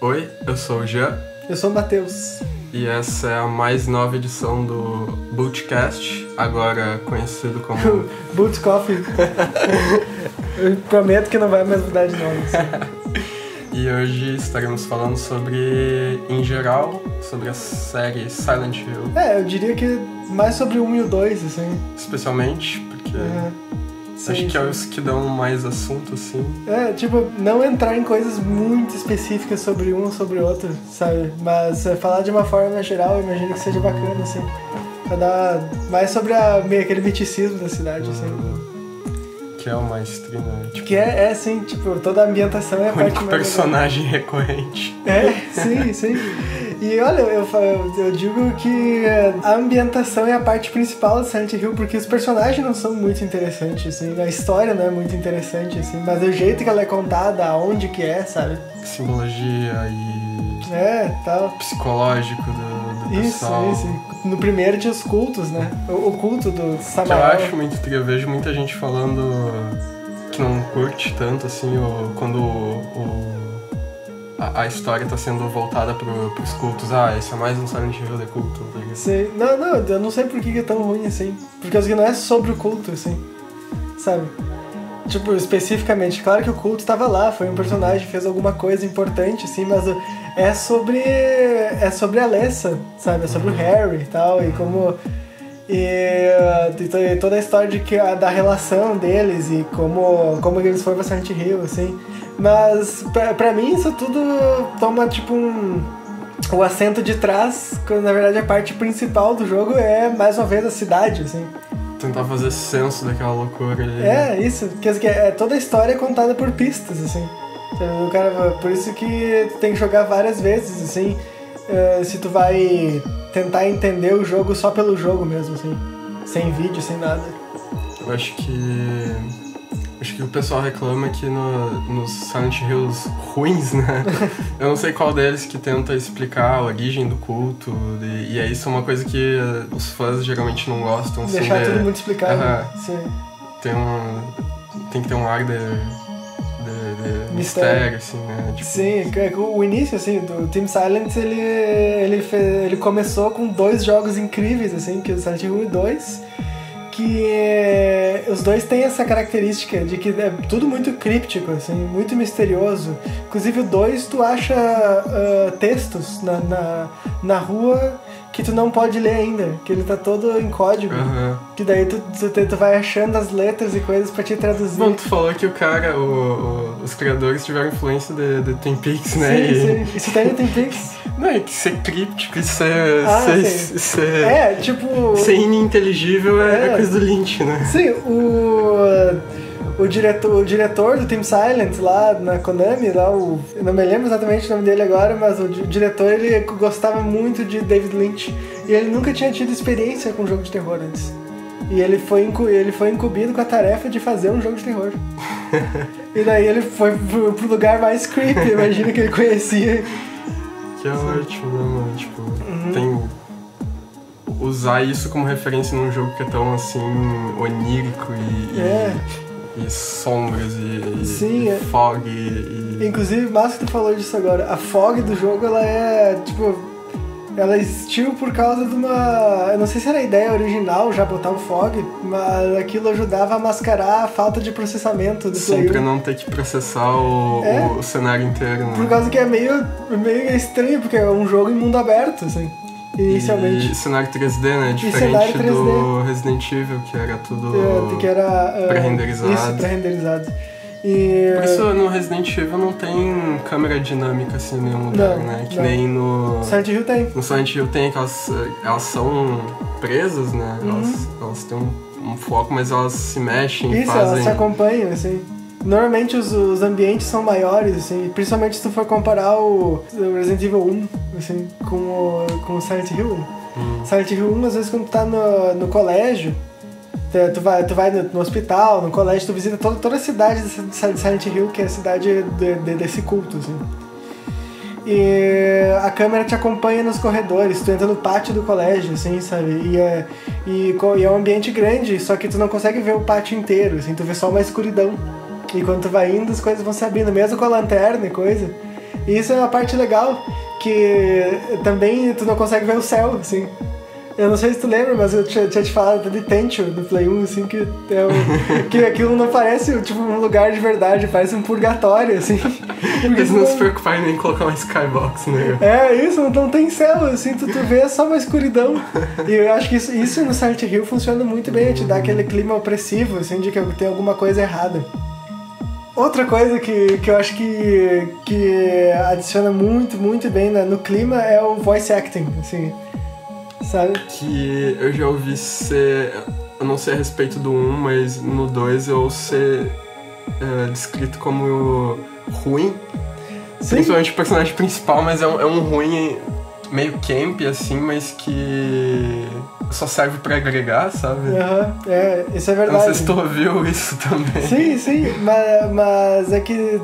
Oi, eu sou o Jean Eu sou o Matheus. e essa é a mais nova edição do Bootcast, agora conhecido como... Boot Coffee. Eu prometo que não vai mais mudar de nome. Assim. E hoje estaremos falando sobre, em geral, sobre a série Silent Hill. Eu diria que mais sobre o 1 e o 2, assim. Especialmente porque Sim, acho que é sim. os que dão mais assunto, assim. Tipo, não entrar em coisas muito específicas sobre um ou sobre outro, sabe? Mas falar de uma forma geral, eu imagino que seja bacana, assim. Pra dar mais sobre aquele miticismo da cidade, assim. Que é o mais trino, né? Tipo, Que assim, tipo, toda a ambientação é a o parte único mais personagem recorrente. sim, sim. E olha, eu digo que a ambientação é a parte principal de Silent Hill, porque os personagens não são muito interessantes, assim, a história não é muito interessante, assim, mas o jeito que ela é contada, aonde que é, sabe? Simbologia e Tal. psicológico do pessoal. Isso. No primeiro tinha os cultos, né? O culto do Que eu Samael. acho muito triste. Eu vejo muita gente falando que não curte tanto, assim, quando a história tá sendo voltada pros cultos. Esse é mais um Silent Hill de culto, tá ligado? Sei. Não, eu não sei por que é tão ruim assim. Porque não é sobre o culto, assim, sabe? Tipo, especificamente, claro que o culto tava lá, foi um personagem, fez alguma coisa importante, assim, mas é sobre a Alessa, sabe? É sobre o Harry e tal, e como... E toda a história da relação deles e como eles foram pra Silent Hill, assim. Mas, pra mim, isso tudo toma, tipo, o assento de trás, quando na verdade a parte principal do jogo é, mais uma vez, a cidade, assim. Tentar fazer senso daquela loucura ali. Isso, porque toda a história é contada por pistas, assim. O cara, por isso que tu tem que jogar várias vezes, assim, se tu vai tentar entender o jogo só pelo jogo mesmo, assim, sem vídeo, sem nada. Eu acho que o pessoal reclama que nos Silent Hills ruins, né? Eu não sei qual deles que tenta explicar a origem do culto, e é isso uma coisa que os fãs geralmente não gostam. Assim, Deixar tudo muito explicado. Sim. Tem que ter um ar de mistério, assim, né? Tipo, sim, o início, assim, do Team Silent, ele começou com 2 jogos incríveis, assim, que é o Silent Hill 1 e 2, que os dois têm essa característica de que é tudo muito críptico, assim, muito misterioso. Inclusive o 2 tu acha textos na rua que tu não pode ler ainda, que ele tá todo em código, que daí tu vai achando as letras e coisas pra te traduzir. Bom, tu falou que o cara, os criadores tiveram influência de Twin Peaks, né? Sim. Isso tem no Twin Peaks? Não, é que ser críptico e ser tipo... ser ininteligível é coisa do Lynch, né? Sim, o diretor do Team Silent lá na Konami, eu não me lembro exatamente o nome dele agora, mas o diretor, ele gostava muito de David Lynch e ele nunca tinha tido experiência com jogo de terror antes. E ele foi incumbido com a tarefa de fazer um jogo de terror. E daí ele foi pro lugar mais creepy, imagina, que ele conhecia. Que é ótimo, né, mano? Tipo, tem... Usar isso como referência num jogo que é tão, assim, onírico e sombras e fog Inclusive, massa que tu falou disso agora. A fog do jogo, ela é, tipo... Ela existiu por causa de uma... Eu não sei se era a ideia original já botar o fog, mas aquilo ajudava a mascarar a falta de processamento do Sim, pra não ter que processar o cenário inteiro, né? Por causa que é meio estranho, porque é um jogo em mundo aberto, assim, inicialmente. E cenário 3D, né? Diferente do Resident Evil, que era tudo pré-renderizado. Isso, pré-renderizado. Por isso no Resident Evil não tem câmera dinâmica assim em nenhum lugar, né? Que nem no Silent Hill tem. No Silent Hill tem aquelas... Elas são presas, né? Elas têm um foco, mas elas se mexem e fazem... elas se acompanham, assim. Normalmente os ambientes são maiores, assim, principalmente se tu for comparar o Resident Evil 1, assim, com o Silent Hill 1. Silent Hill 1, às vezes, quando tu tá no colégio, tu vai no hospital, no colégio, tu visita toda a cidade de Silent Hill, que é a cidade desse culto, assim. E a câmera te acompanha nos corredores, tu entra no pátio do colégio, assim, sabe? E é um ambiente grande, só que tu não consegue ver o pátio inteiro, assim, tu vê só uma escuridão. E quando tu vai indo, as coisas vão se abrindo, mesmo com a lanterna e coisa. E isso é uma parte legal, que também tu não consegue ver o céu, assim. Eu não sei se tu lembra, mas eu tinha te falado de Tenchu, do Play 1, assim, que aquilo não parece, tipo, um lugar de verdade, parece um purgatório, assim. Eles não se preocuparem nem em colocar uma skybox, né? É, isso, não tem céu, assim, tu vê só uma escuridão. E eu acho que isso no Silent Hill funciona muito bem, te dá aquele clima opressivo, assim, de que tem alguma coisa errada. Outra coisa que eu acho que adiciona muito, muito bem no clima é o voice acting, assim. Sabe? Que eu já ouvi ser, eu não sei a respeito do 1, mas no 2 eu ouço ser descrito como ruim. Sim. Principalmente o personagem principal, mas é um ruim meio camp, assim, mas que só serve pra agregar, sabe? Isso é verdade. Eu não sei se tu ouviu isso também. Sim, mas é que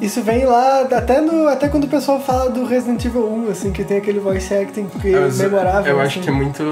isso vem lá, até quando o pessoal fala do Resident Evil 1, assim, que tem aquele voice acting que é memorável. Eu assim. Acho que é muito...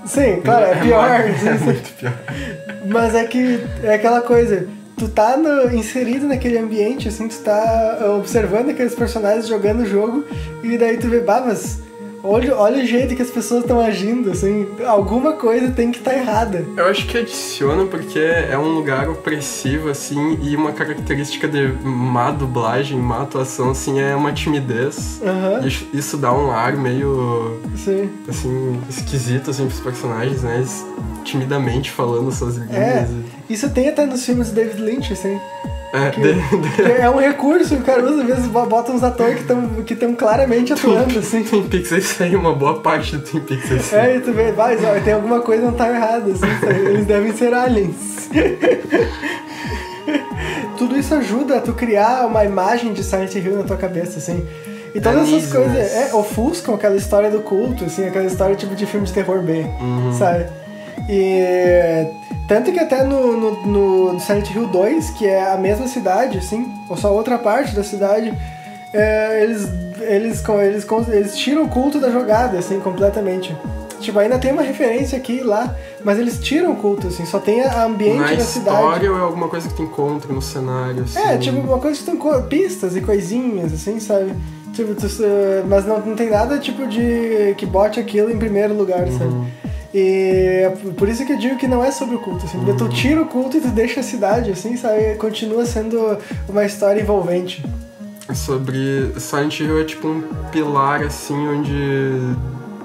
Sim, claro, é pior. É muito pior. Mas é que é aquela coisa, tu tá inserido naquele ambiente, assim, tu tá observando aqueles personagens jogando o jogo, e daí tu vê, mas olha o jeito que as pessoas estão agindo, assim, alguma coisa tem que estar errada. Eu acho que adiciona porque é um lugar opressivo, assim, e uma característica de má dublagem, má atuação, assim, é uma timidez. Isso dá um ar meio, assim, esquisito, assim, pros personagens, né? Eles timidamente falando suas linhas. Isso tem até nos filmes do David Lynch, assim. É um recurso que o cara usa, às vezes bota uns atores que estão claramente atuando, assim. Twin Peaks é isso aí, uma boa parte do Twin Peaks é assim. E tu vê, tem alguma coisa que não tá errada, assim, eles devem ser aliens. Tudo isso ajuda a tu criar uma imagem de Silent Hill na tua cabeça, assim. E todas essas coisas ofuscam aquela história do culto, assim, aquela história tipo de filme de terror B, sabe? E tanto que até no Silent Hill 2, que é a mesma cidade, assim, ou só outra parte da cidade, eles tiram o culto da jogada, assim, completamente. Tipo, ainda tem uma referência aqui e lá, mas eles tiram o culto, assim, só tem a ambiente da cidade. Na história ou é alguma coisa que tu encontra no cenário, assim? Tipo, uma coisa que tu encontra, pistas e coisinhas, assim, sabe? Tipo, mas não tem nada, tipo, de que bote aquilo em primeiro lugar, sabe? E é por isso que eu digo que não é sobre o culto, assim, porque tu tira o culto e tu deixa a cidade, assim, sabe? Continua sendo uma história envolvente. Sobre Silent Hill é tipo um pilar, assim, onde...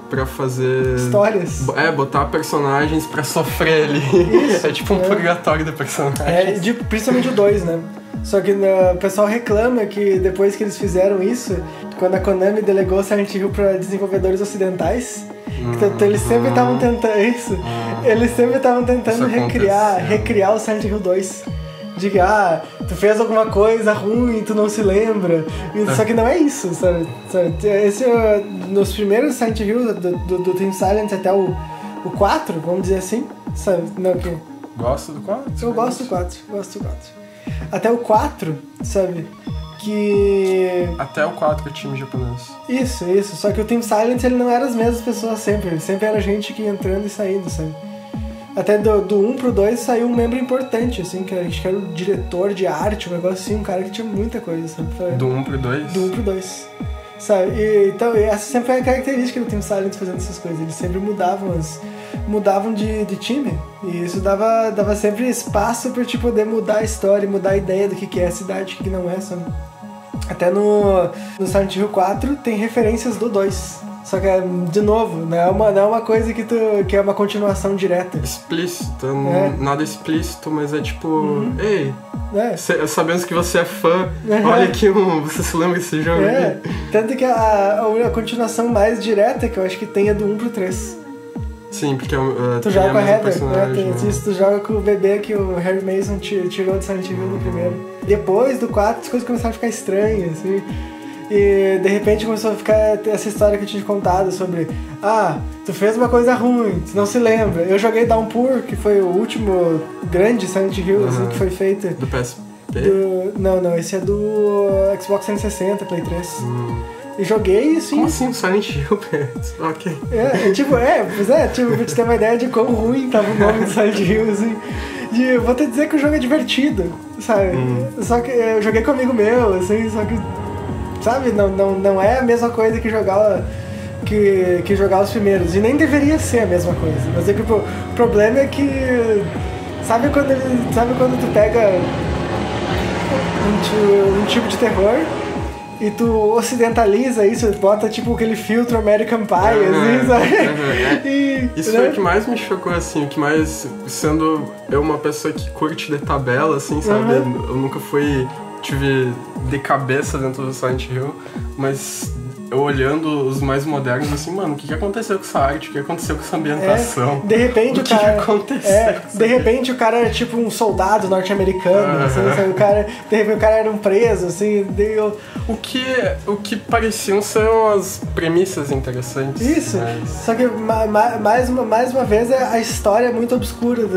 pra fazer... histórias. Botar personagens pra sofrer ali. Isso, é tipo um purgatório do personagem. Principalmente o 2, né? Só que o pessoal reclama que depois que eles fizeram isso, quando a Konami delegou Silent Hill pra desenvolvedores ocidentais, então eles sempre estavam tentando isso. Eles sempre estavam tentando recriar o Silent Hill 2. De que, tu fez alguma coisa ruim, tu não se lembra. Só que não é isso, sabe? Esse, nos primeiros Silent Hill do Team Silent até o 4, vamos dizer assim, sabe? Não, que... Gosto do 4? Eu gosto do 4. Até o 4, sabe? Que... Até o 4 que é time japonês. Isso. Só que o Team Silent, ele não era as mesmas pessoas sempre. Ele sempre era gente que ia entrando e saindo, sabe? Até do 1 pro 2 saiu um membro importante, assim, que acho que era o diretor de arte, um negócio assim, um cara que tinha muita coisa, sabe? Do 1 pro 2? Do 1 pro 2. Sabe? Então, essa sempre foi a característica do Team Silent fazendo essas coisas. Eles sempre mudavam de time. E isso dava sempre espaço pra te poder mudar a história, mudar a ideia do que é a cidade, o que não é, sabe? Até no Silent Hill 4 tem referências do 2. Só que, de novo, não é uma coisa que é uma continuação direta. Explícita, nada explícito, mas é tipo... Ei, sabemos que você é fã, olha aqui, você se lembra desse jogo? Tanto que a continuação mais direta que eu acho que tem é do 1 pro 3. Sim, porque tu joga com a Heather, tu joga com o bebê que o Harry Mason tirou de Silent Hill no primeiro. Depois do 4 as coisas começaram a ficar estranhas, assim. E de repente começou a ficar essa história que eu tinha contado sobre tu fez uma coisa ruim, tu não se lembra. Eu joguei Downpour, que foi o último grande Silent Hill assim, que foi feito. Do PSP? Não, esse é do Xbox 360, Play 3. E joguei assim. Como assim, Silent Hill? Ok. Pra te ter uma ideia de quão ruim tava o nome do Silent Hill, assim. Vou te dizer que o jogo é divertido, sabe? Só que eu joguei com um amigo meu, assim, só que sabe, não é a mesma coisa que jogar que jogar os primeiros, e nem deveria ser a mesma coisa, mas é que o problema é que sabe quando tu pega um tipo de terror e tu ocidentaliza isso, bota tipo aquele filtro American Pie, assim, sabe? E, isso foi o que mais me chocou, assim, o que mais, sendo eu uma pessoa que curte de tabela, assim, sabe? Eu nunca tive de cabeça dentro do Silent Hill, mas eu olhando os mais modernos, assim, mano, o que aconteceu com essa arte? O que aconteceu com essa ambientação? De repente o que aconteceu? De repente o cara era tipo um soldado norte-americano, assim, sabe? De repente o cara era um preso, assim, O que pareciam ser umas premissas interessantes. Isso, mas... só que mais uma vez a história é muito obscura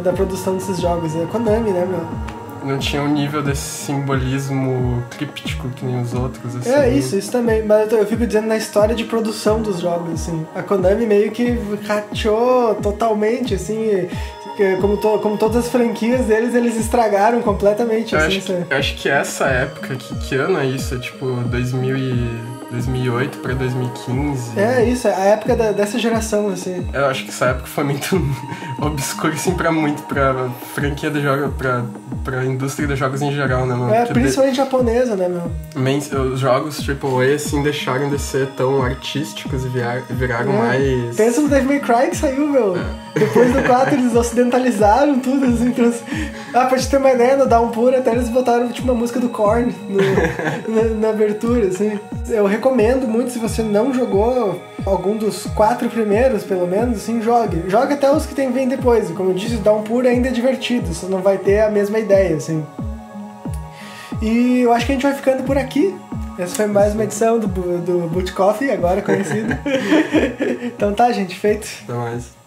da produção desses jogos. É Konami, né, meu? Não tinha um nível desse simbolismo críptico que nem os outros, assim. Isso também. Mas eu fico dizendo na história de produção dos jogos, assim. A Konami meio que rateou totalmente, assim. Como todas as franquias deles, eles estragaram completamente, assim. Eu acho que essa época, que ano é isso? É tipo 2008 pra 2015. É isso, a época dessa geração, assim. Eu acho que essa época foi muito obscura, assim, pra franquia de jogos, pra indústria de jogos em geral, né, mano? Principalmente japonesa, né, meu? Os jogos AAA, assim, deixaram de ser tão artísticos e viraram mais... Pensa no Devil May Cry que saiu, meu. Depois do 4 eles ocidentalizaram tudo, assim. Pra te ter uma ideia, no Downpour até eles botaram, tipo, uma música do Korn na abertura, assim. Eu recomendo muito, se você não jogou algum dos 4 primeiros, pelo menos, assim, jogue. Joga até os que vem depois. Como eu disse, o Downpour ainda é divertido, você não vai ter a mesma ideia, assim. E eu acho que a gente vai ficando por aqui. Essa foi mais uma edição do Boot Coffee, agora conhecido. Então tá, gente, feito. Até mais.